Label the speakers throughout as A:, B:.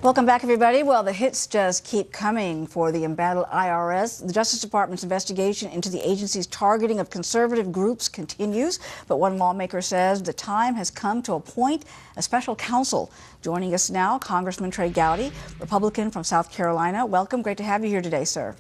A: Welcome back, everybody. Well, the hits just keep coming for the embattled IRS. The Justice Department's investigation into the agency's targeting of conservative groups continues, but one lawmaker says the time has come to appoint a special counsel. Joining us now, Congressman Trey Gowdy, Republican from South Carolina. Welcome. Great to have you here today, sir.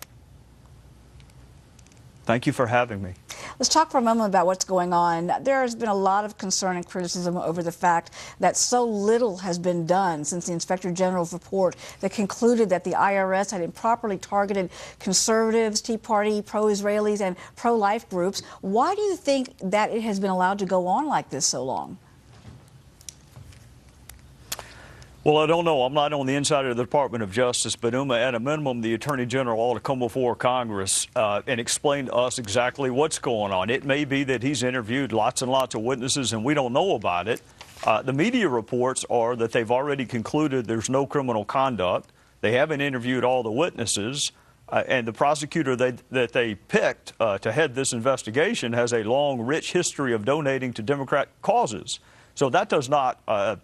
B: Thank you for having me.
A: Let's talk for a moment about what's going on. There has been a lot of concern and criticism over the fact that so little has been done since the Inspector General's report that concluded that the IRS had improperly targeted conservatives, Tea Party, pro-Israelis, and pro-life groups. Why do you think that it has been allowed to go on like this so long?
B: Well, I don't know. I'm not on the inside of the Department of Justice, but at a minimum, the Attorney General ought to come before Congress and explain to us exactly what's going on. It may be that he's interviewed lots and lots of witnesses and we don't know about it. The media reports are that they've already concluded there's no criminal conduct. They haven't interviewed all the witnesses. And the prosecutor that they picked to head this investigation has a long, rich history of donating to Democrat causes. So that does not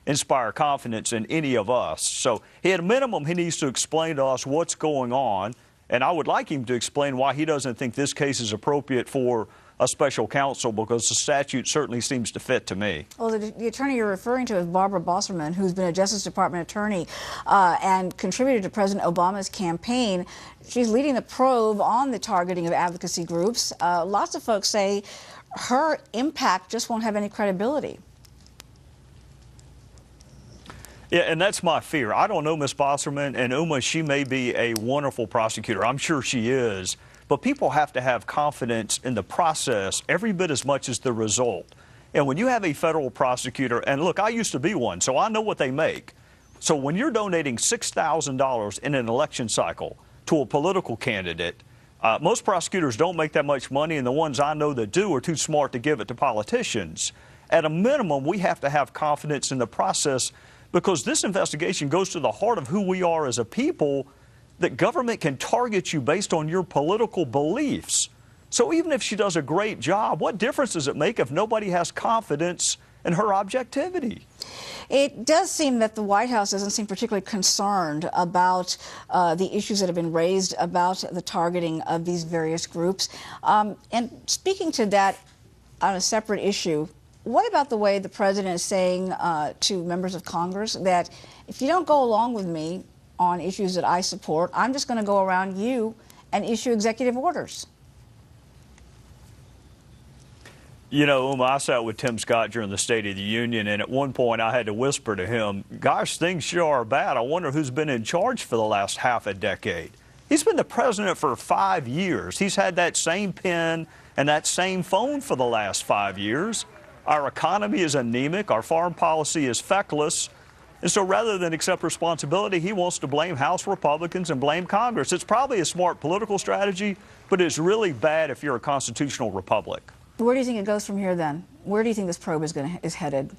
B: inspire confidence in any of us. So at a minimum, he needs to explain to us what's going on, and I would like him to explain why he doesn't think this case is appropriate for a special counsel, because the statute certainly seems to fit to me.
A: Well, the attorney you're referring to is Barbara Bosserman, who's been a Justice Department attorney and contributed to President Obama's campaign. She's leading the probe on the targeting of advocacy groups. Lots of folks say her impact just won't have any credibility.
B: Yeah, and that's my fear. I don't know Ms. Bosserman, and Uma, she may be a wonderful prosecutor. I'm sure she is. But people have to have confidence in the process every bit as much as the result. And when you have a federal prosecutor, and look, I used to be one, so I know what they make. So when you're donating $6,000 in an election cycle to a political candidate, most prosecutors don't make that much money, and the ones I know that do are too smart to give it to politicians. At a minimum, we have to have confidence in the process, because this investigation goes to the heart of who we are as a people, that government can target you based on your political beliefs. So even if she does a great job, what difference does it make if nobody has confidence in her objectivity?
A: It does seem that the White House doesn't seem particularly concerned about the issues that have been raised about the targeting of these various groups. And speaking to that on a separate issue, what about the way the president is saying to members of Congress that if you don't go along with me on issues that I support, I'm just going to go around you and issue executive orders?
B: You know, Uma, I sat with Tim Scott during the State of the Union, and at one point I had to whisper to him, gosh, things sure are bad. I wonder who's been in charge for the last half a decade. He's been the president for 5 years. He's had that same pen and that same phone for the last 5 years. Our economy is anemic, our foreign policy is feckless, and so rather than accept responsibility, he wants to blame House Republicans and blame Congress. It's probably a smart political strategy, but it's really bad if you're a constitutional republic.
A: Where do you think it goes from here then? Where do you think this probe is headed?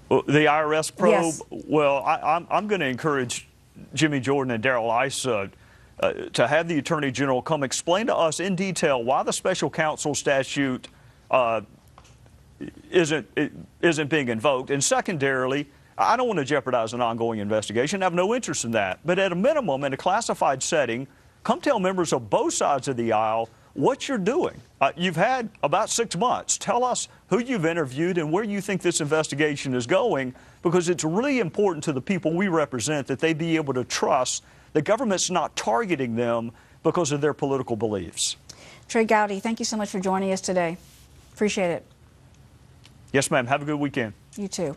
B: The IRS probe?
A: Yes.
B: Well, I'm going to encourage Jimmy Jordan and Darrell Issa to have the Attorney General come explain to us in detail why the special counsel statute isn't being invoked. And secondarily, I don't want to jeopardize an ongoing investigation. I have no interest in that. But at a minimum, in a classified setting, come tell members of both sides of the aisle what you're doing. You've had about 6 months. Tell us who you've interviewed and where you think this investigation is going, because it's really important to the people we represent that they be able to trust the government's not targeting them because of their political beliefs.
A: Trey Gowdy, thank you so much for joining us today. Appreciate it.
B: Yes, ma'am. Have a good weekend.
A: You too.